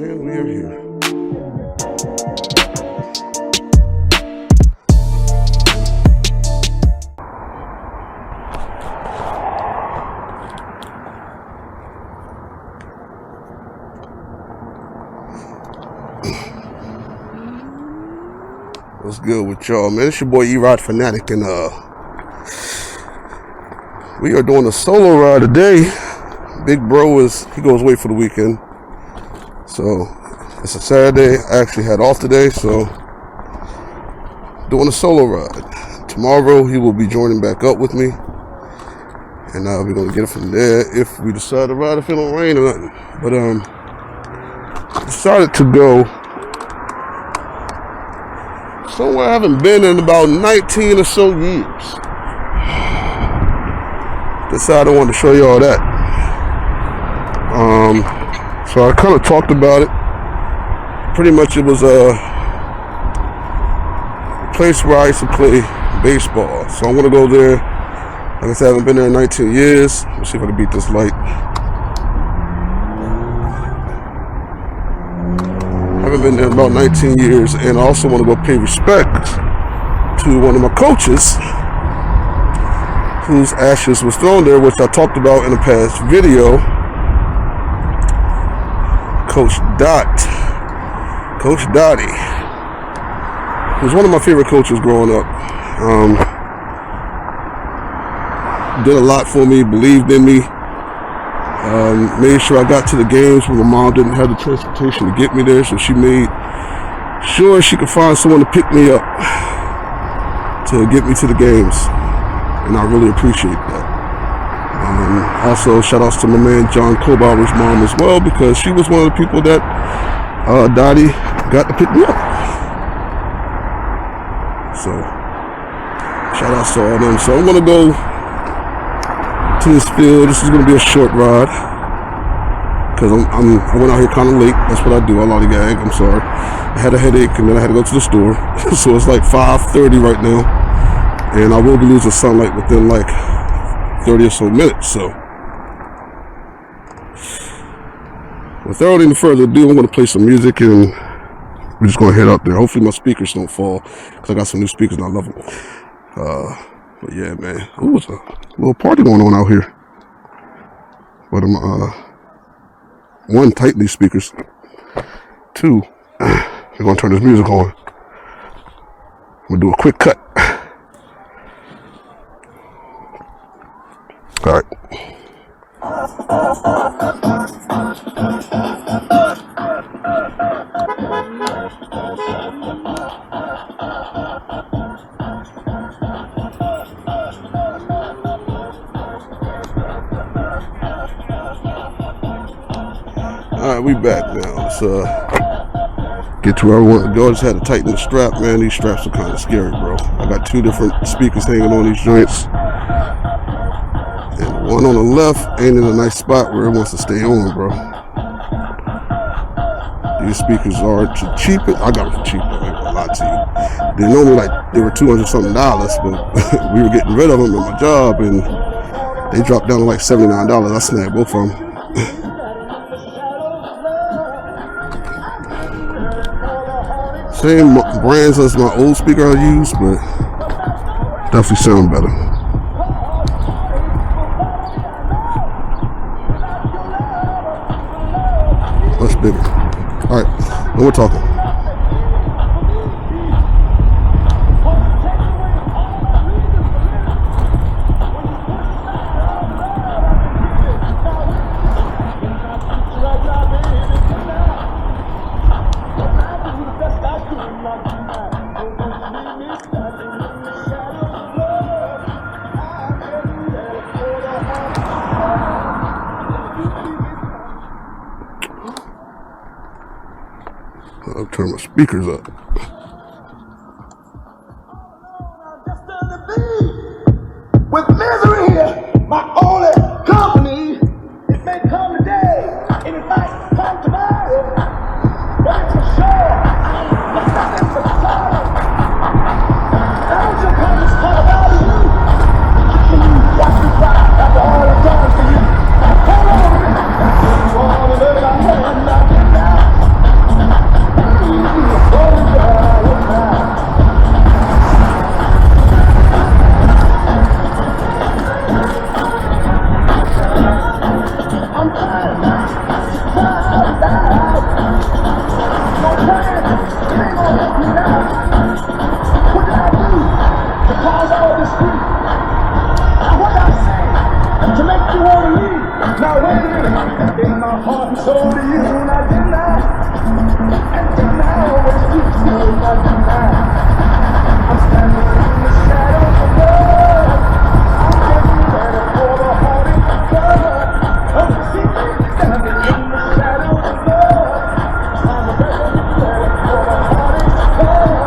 And we are here. What's good with y'all, man? It's your boy E-Rod Fanatic, and we are doing a solo ride today. Big bro he goes away for the weekend, so it's a Saturday. I actually had off today, so doing a solo ride. Tomorrow he will be joining back up with me, and we're gonna get it from there if we decide to ride if it don't rain or nothing. But I decided to go somewhere I haven't been in about 19 or so years. Decided I wanted to show you all that. So I kind of talked about it. Pretty much it was a place where I used to play baseball. So I'm going to go there. Like I said, I haven't been there in 19 years. Let's see if I can beat this light. I haven't been there in about 19 years. And I also want to go pay respect to one of my coaches whose ashes was thrown there, which I talked about in a past video. Coach Dottie, who's one of my favorite coaches growing up. Did a lot for me, believed in me, made sure I got to the games when my mom didn't have the transportation to get me there, so she made sure she could find someone to pick me up to get me to the games, and I really appreciate that. Also, shout outs to my man John Kobauer's mom as well, because she was one of the people that Dottie got to pick me up. So, shout outs to all of them. So I'm gonna go to this field. This is gonna be a short ride because I went out here kind of late. That's what I do. I lollygag. I'm sorry. I had a headache and then I had to go to the store. So it's like 5:30 right now, and I will be losing sunlight within like 30 or so minutes. So without any further ado, I'm going to play some music and we're just going to head out there. Hopefully my speakers don't fall because I got some new speakers and I love them. But yeah, man. Ooh, it's a little party going on out here. But one, tighten these speakers. Two, we're going to turn this music on. I'm going to do a quick cut. All right. All right, we back now. Let's get to where I want to go. I just had to tighten the strap, man. These straps are kind of scary, bro. I got two different speakers hanging on these joints. One on the left ain't in a nice spot where it wants to stay on, bro. These speakers are cheap. I got them for cheap, though. I ain't gonna lie to you. They normally they were $200-something, but we were getting rid of them at my job, and they dropped down to like $79. I snagged both of them. Same brands as my old speaker I use, but definitely sound better. Much bigger. All right, and we're talking. I'll turn my speakers up. With misery here, my only company, it may come today, and it might come tomorrow, but it's for sure, it's nothing for sure. Now shall come this call about you. Can you watch me cry after all I've done for you? Hold on, you want to live my hand, knock it down. to you, not deny. And deny always keeps you, not deny. I'm standing in the shadows of love. I'm getting ready for the hardest cover. I'm standing in the shadows of love. I'm getting ready for the hardest cover.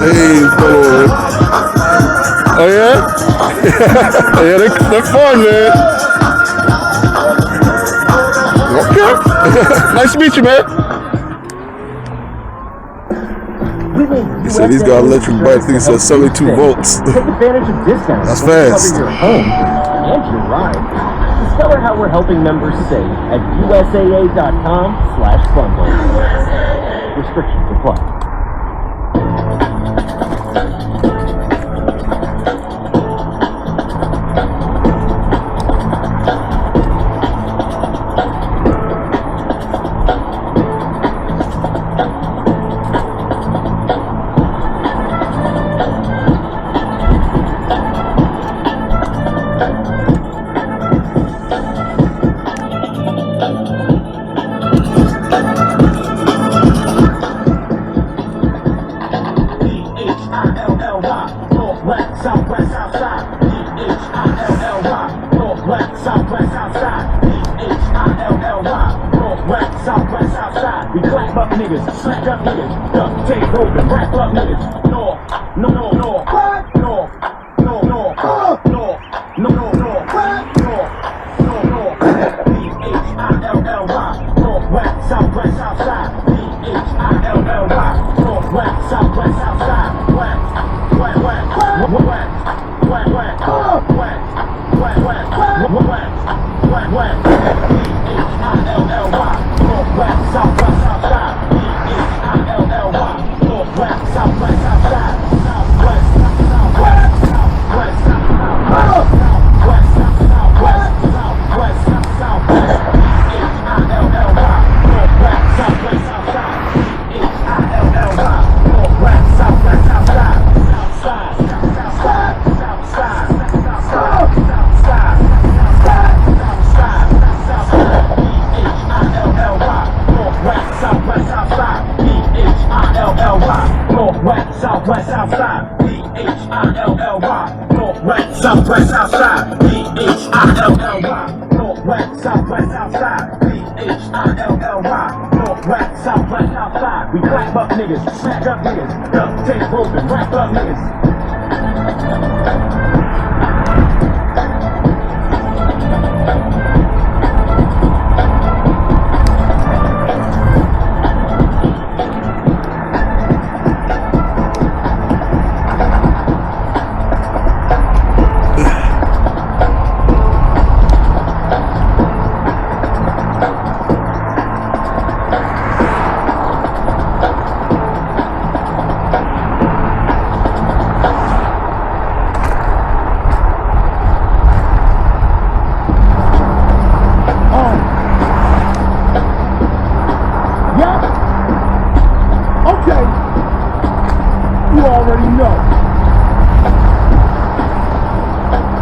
Hey, what's going on, man? Oh, yeah? Yeah, they're fun, man. Okay. Nice to meet you, man. He said he's got electric bike. I think he said 72 volts. Take advantage of discounts. That's We'll fast. Cover your home and your ride. Discover how we're helping members save at usaa.com/bundle. Restrictions apply. We clap up niggas, slack up niggas, duck tape open, wrap up niggas. No, no, no, no, no, no, no, no, no, no, no, no, B-H-I-L-L-Y, Northwest, Southwest, Southside. B-H-I-L-L-Y, Northwest, Southwest, Southside. West, west, west, west, west, west, west, west, west, west, west, B-H-I-L-L-Y, Northwest, Southwest, Southside. B-H-I-L-L-Y, Northwest, Southwest, Southside. Southwest, Southwest, Southwest, Southwest, Southwest, Southwest, Southwest, B-H-I-L-L-Y, Northwest, Southwest, Southside. B-H-I-L-L-Y, Northwest, Southwest, Southside. Southside, Southside, Southside, Southside, Southside, Southside, Southside, B-H-I-L-L-Y, Northwest, Southwest, Southside. B-H-I-L-L-Y, Northwest, Southwest, Southside. B-H-I-L-L-Y, Northwest, Southwest, Southside. B-H-I-L-L-Y, Northwest, Southwest, Southside. B-H-I-L-L-Y, Northwest, Southwest, Southside. We clap up niggas, smack up niggas, duck tape open, wrap up niggas. Okay. You already know.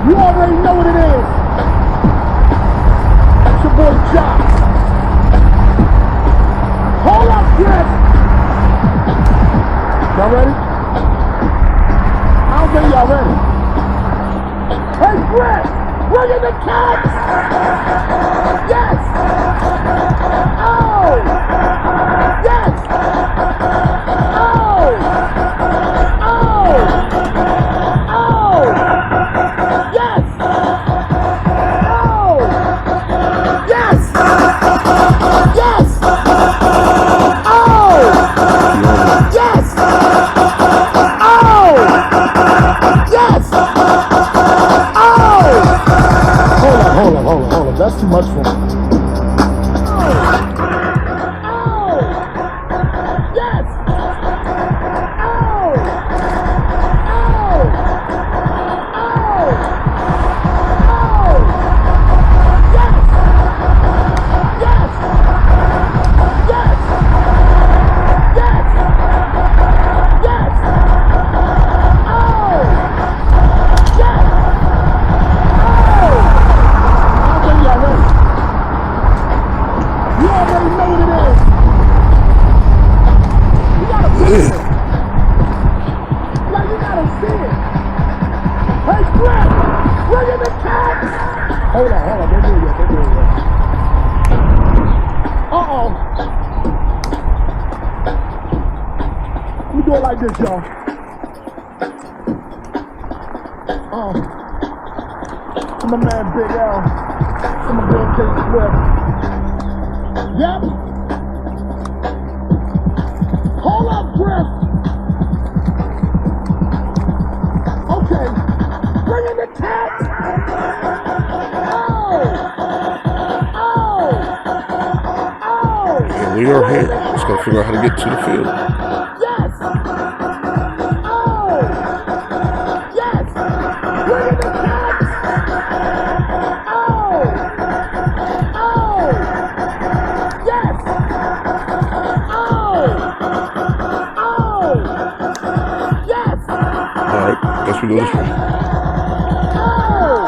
You already know what it is. It's your boy Josh. Hold up, Chris. Y'all ready? I don't think y'all ready. Hey, Chris, bring in the cats. Yes. Oh. Yes. Oh. Oh. Oh. Yes. Oh. Yes. Yes. Oh. Yes. Oh. Yes. Oh. that's too much for me. Yes! Hold on, don't do it yet. Uh-oh. Let me do it like this, y'all. I'm a man, Big L. I'm a girl, K Swift. Yep. Hold up, Griff. Okay. Bring in the cat. And we are here. Just gotta figure out how to get to the field. Yes! Oh! Yes! Bring in the cats! Oh! Oh! Yes! Oh! Oh! Yes! Alright, guess we go this way. Oh!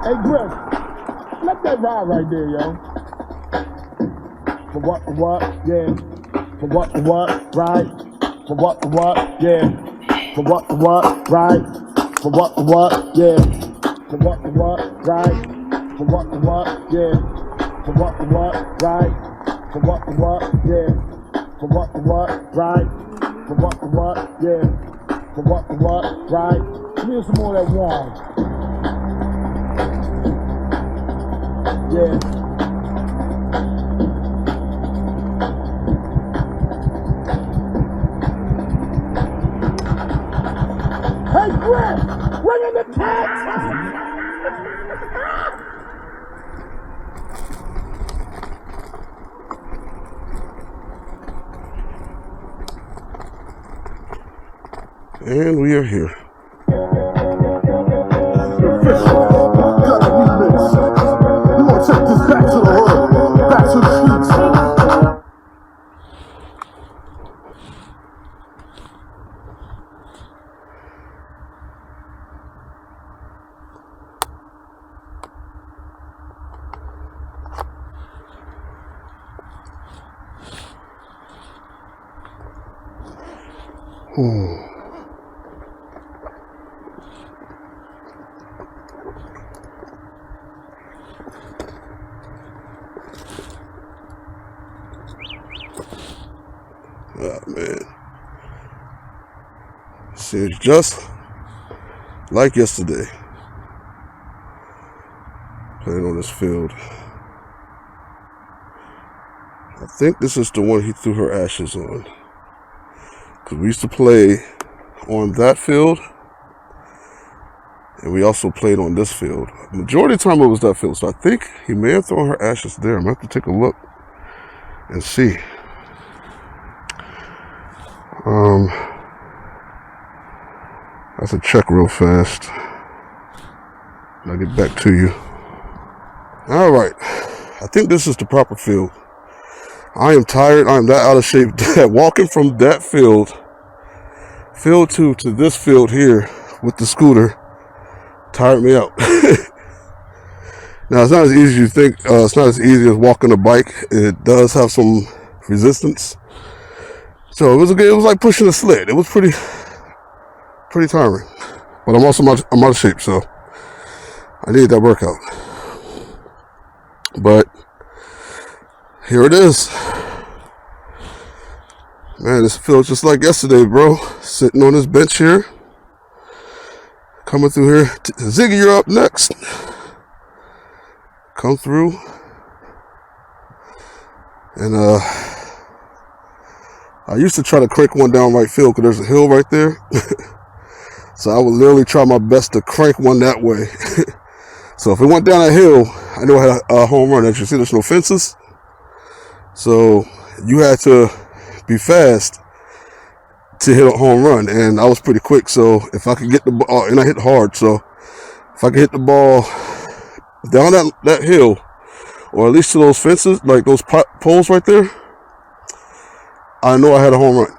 Hey, Griff, let that ride right there, yo. For what, yeah. For what, right? For what, yeah. For what, right? For what, yeah. For what, right? For what, yeah. For what, right? For what, yeah. For what, right? For what, yeah. For what, right? Give me some more of that wine. Yeah. Hey, Griff, bring in the cats! And we are here. We gonna take this back to the hood, back to the streets. Oh, man. Seems just like yesterday. Playing on this field. I think this is the one he threw her ashes on. Because we used to play on that field. And we also played on this field. Majority of the time it was that field. So I think he may have thrown her ashes there. I'm going to have to take a look and see. I have to check real fast. I'll get back to you. All right. I think this is the proper field. I am tired. I am that out of shape that walking from that field 2 to this field here with the scooter tired me out. Now, it's not as easy as you think. It's not as easy as walking a bike. It does have some resistance. So it was like pushing a sled. It was pretty tiring. But I'm out of shape, so I needed that workout. But here it is. Man, this feels just like yesterday, bro. Sitting on this bench here. Coming through here. Ziggy, you're up next. Come through. And I used to try to crank one down right field because there's a hill right there. So I would literally try my best to crank one that way. So if it went down a hill, I knew I had a home run. As you see, there's no fences. So you had to be fast to hit a home run. And I was pretty quick. So if I could get the ball, and I hit hard. So if I could hit the ball down that hill, or at least to those fences, like those poles right there, I know I had a home run.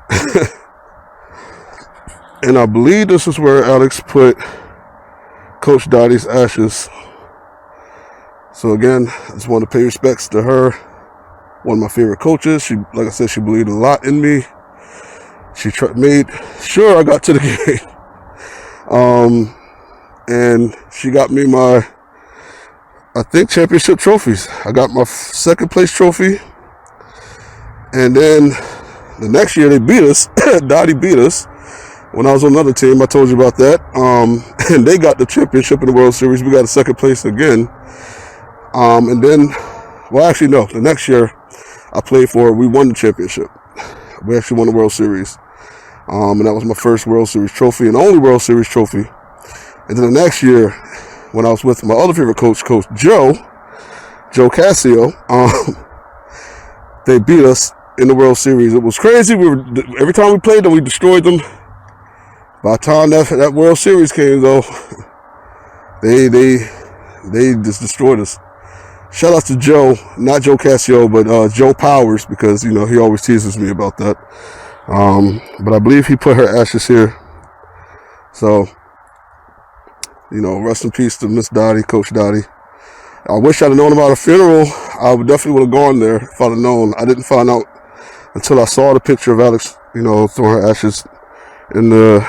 And I believe this is where Alex put Coach Dottie's ashes. So again, I just want to pay respects to her. One of my favorite coaches. She, like I said, she believed a lot in me. She made sure I got to the game. And she got me my, I think, championship trophies. I got my second place trophy. And then the next year they beat us. Dottie beat us. When I was on another team, I told you about that. And they got the championship in the World Series. We got a second place again. And then, well, actually, no. The next year I played for, we won the championship. We actually won the World Series. And that was my first World Series trophy and only World Series trophy. And then the next year, when I was with my other favorite coach, Coach Joe Cascio, they beat us in the World Series. It was crazy. Every time we played them, we destroyed them. By the time that World Series came, though, they just destroyed us. Shout out to Joe, not Joe Cascio, but Joe Powers, because he always teases me about that. But I believe he put her ashes here. So, rest in peace to Miss Dottie, Coach Dottie. I wish I'd have known about her funeral. I definitely would have gone there if I'd have known. I didn't find out until I saw the picture of Alex, throwing her ashes in the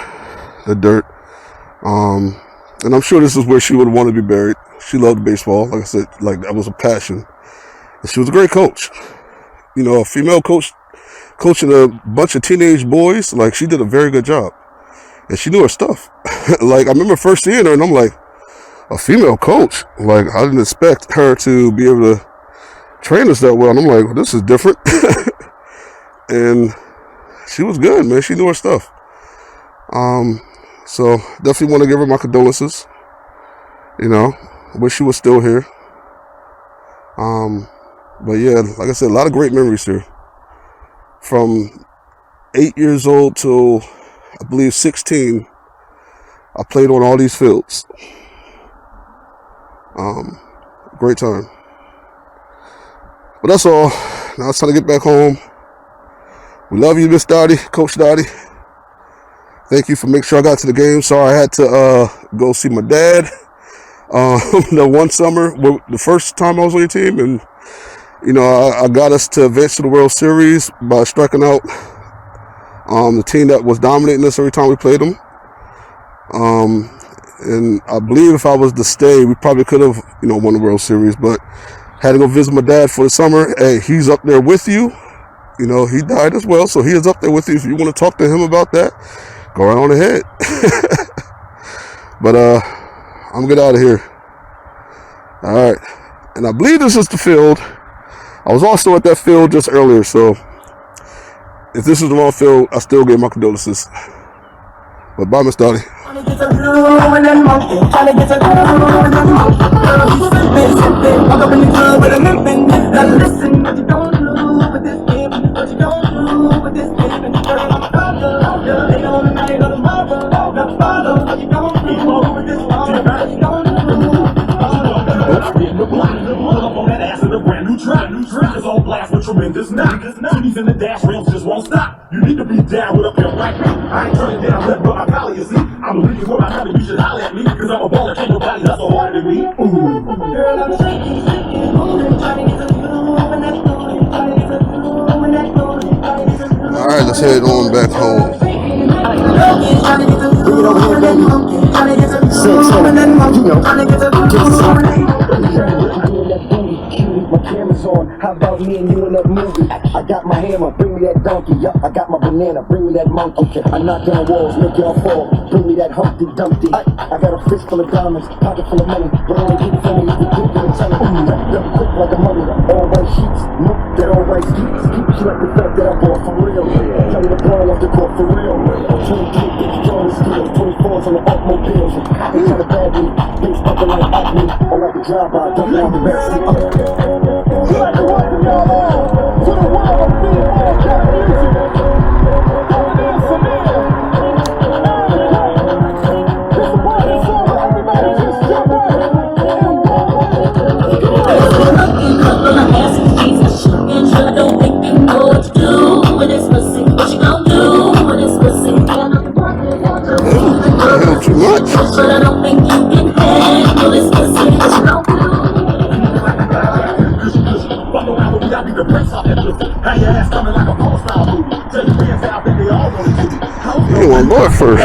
dirt. And I'm sure this is where she would want to be buried. She loved baseball. Like I said, that was a passion. And she was a great coach. A female coach coaching a bunch of teenage boys. She did a very good job. And she knew her stuff. I remember first seeing her and I'm like, a female coach? I didn't expect her to be able to train us that well. And I'm like, well, this is different. And she was good, man. She knew her stuff. So definitely want to give her my condolences. Wish she was still here. But yeah, like I said, a lot of great memories here. From 8 years old till I believe 16, I played on all these fields. Great time. But that's all. Now it's time to get back home. We love you, Miss Dottie, Coach Dottie. Thank you for making sure I got to the game. Sorry I had to go see my dad the one summer, the first time I was on your team. And, I got us to advance to the World Series by striking out the team that was dominating us every time we played them. And I believe if I was to stay, we probably could have, won the World Series. But had to go visit my dad for the summer. Hey, he's up there with you. He died as well, so he is up there with you. If you want to talk to him about that, go right on ahead. But I'm gonna get out of here. All right. And I believe this is the field. I was also at that field just earlier, so if this is the wrong field, I still give my condolences. But bye, Miss Dottie. Is on blast with tremendous knock. Cities in the dash rails just won't stop. You need to be down with a pimp like me. I ain't turning down left but my collar, you see. I'm looking for my honey, you should holler at me. Cause I'm a baller, can't nobody hustle harder than me. Ooh. Girl, I'm shaking, moving, trying to get a groove in that booty, trying to get a groove in that booty. Alright, let's head on back home. My camera's on, how about me and you in that movie? I got my hammer, bring me that donkey. Yup, I got my banana, bring me that monkey. Okay, I knock down walls, make y'all fall. Bring me that Humpty Dumpty. I got a fist full of diamonds, pocket full of money. But all they keep for me is the dick and the tongue. Wrapped up quick like a mummy. All white sheets, nope, that all white sheets. Keeps you like the fact that I bought for real. Tell me to ball off the court for real. 23 bitch, Jordan Steel, 24s on the automobiles. They try to bag me, they stuck like acne or like a drive-by, don't want the backseat. We'd like to welcome y'all all to the world of B-Ball Cat Music. Coming in, Samir, Aaron Kate. This is part of the song where everybody just jump right and roll Too much. But I don't think you can handle this pussy that you don't do. Fuck around with me, I be the place off that pussy. Have your ass coming like a porn-style movie. Tell your friends how I think they all want to do. You want to go at first.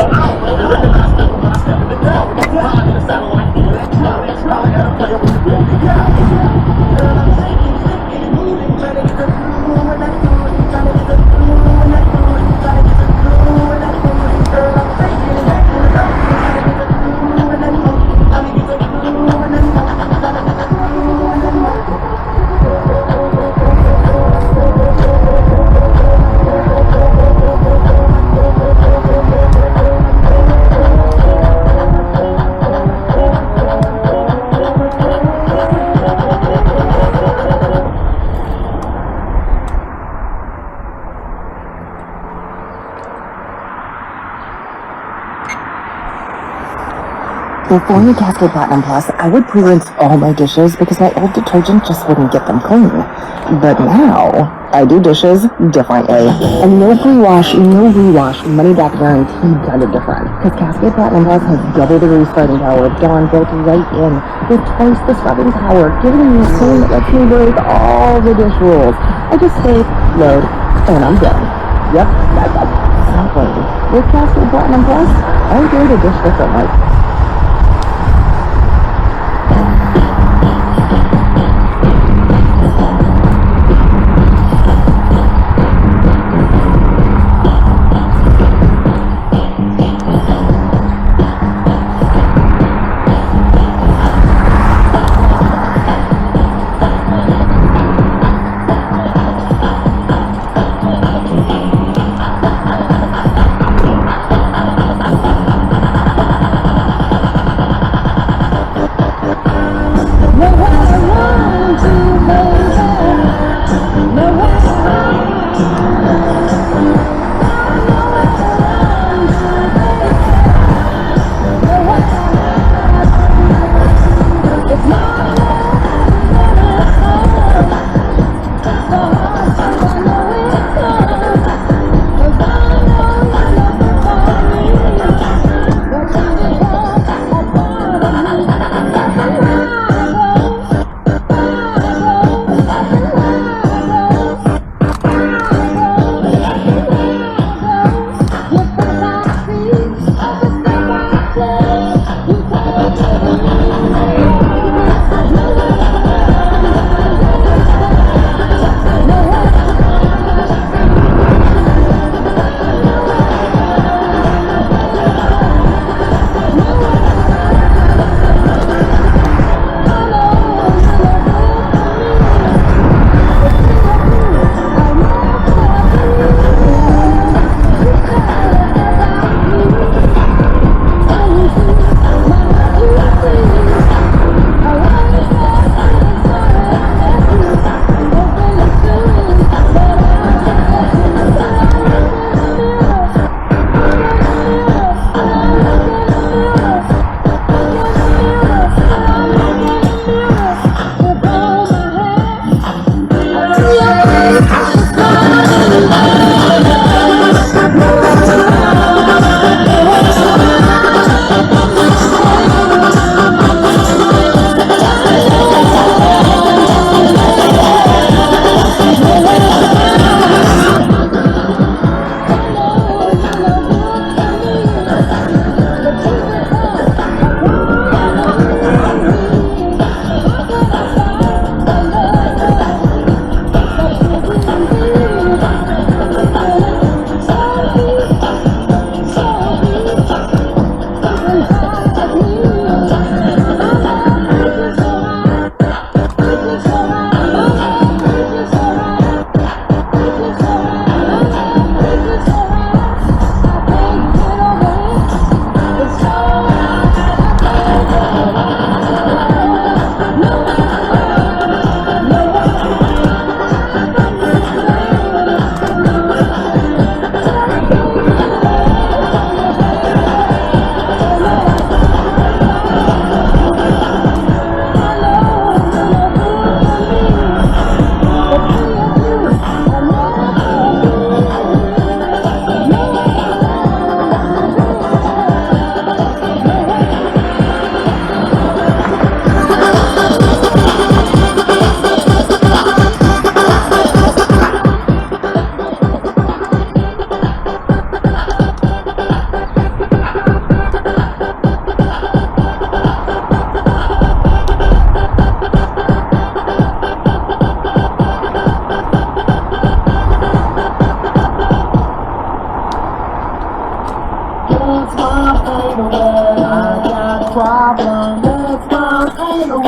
Before you Cascade Platinum Plus, I would pre-rinse all my dishes because my old detergent just wouldn't get them clean. But now, I do dishes differently. And no pre-wash, no rewash, money back guaranteed kind of different. Because Cascade Platinum Plus has double degree scrubbing power, Dawn built right in, with twice the scrubbing power, giving me a clean that lets me break all the dish rules. I just save, load, and I'm done. Yep, that's simply. With Cascade Platinum Plus, I do the dish differently.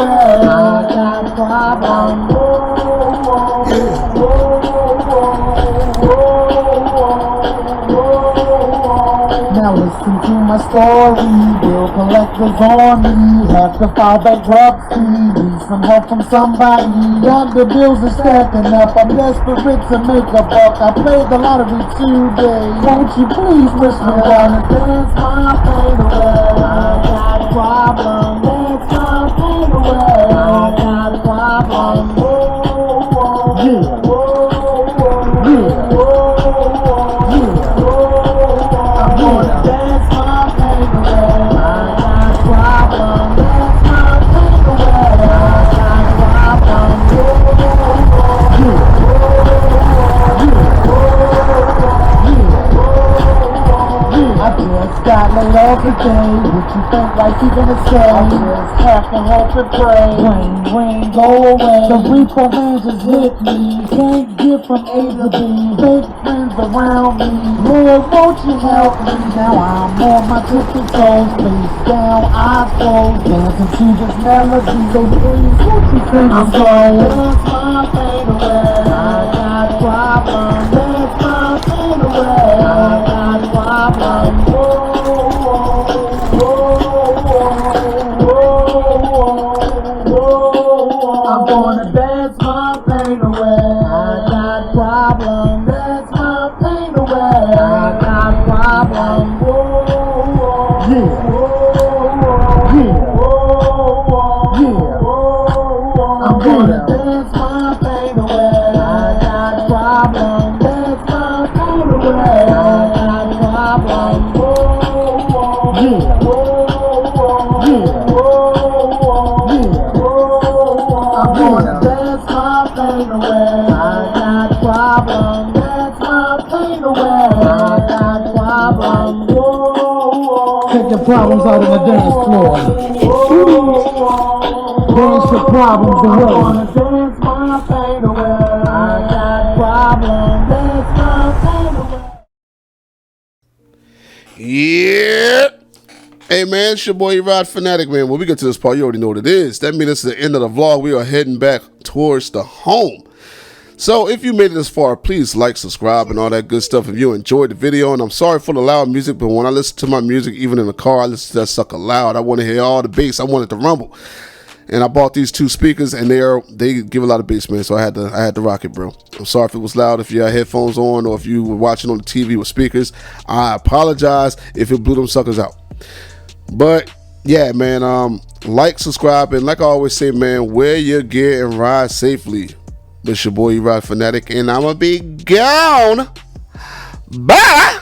anywhere. I got problems. Now listen to my story. Bill collectors on me. Have to file bankruptcy. Need some help from somebody. Got the bills are stacking up. I'm desperate to make a buck. I played the lottery today. Won't you please wish me well and dance my pain away? I got problems. Dance my pain away. I got problems. Yeah. I'm gonna dance my pain away. I got problems. Dance my pain away. I got problems. I just got laid off today. What you think like you gonna say? I just have to hope and pray. Rain, go away. The repo man just hit me. Can't get from A to B. Fake friends around me. Lord, won't you help me? Now I'm on my tippy toes. Face down, eyes closed. Dancing to this melody. So please, won't you think I'm sorry? Dance my pain away. I got problems. Dance my pain away. I got problems. I'm gonna dance my pain away. I got problems. Dance my pain away. I got problems. I'm gonna dance my pain away. I got problems. Dance my pain away. I got problems. I'm gonna dance my pain away. I got problems. Dance my pain away. I got problems. Take your problems out on the dance floor. Dance your problems away. I wanna dance my pain away. I got problems. Dance my pain away. Yeah. Hey man, it's your boy E-Rod Fanatic, man. When we get to this part, you already know what it is. That means it's the end of the vlog. We are heading back towards the home. So if you made it this far, please like, subscribe, and all that good stuff if you enjoyed the video. And I'm sorry for the loud music, but when I listen to my music, even in the car, I listen to that sucker loud. I want to hear all the bass. I want it to rumble. And I bought these two speakers, and they give a lot of bass, man. So I had to rock it, bro. I'm sorry if it was loud, if you had headphones on, or if you were watching on the TV with speakers. I apologize if it blew them suckers out. But yeah, man, like, subscribe, and like I always say, man, wear your gear and ride safely. It's your boy E-Rod Fanatic, and I'ma be gone. Bye.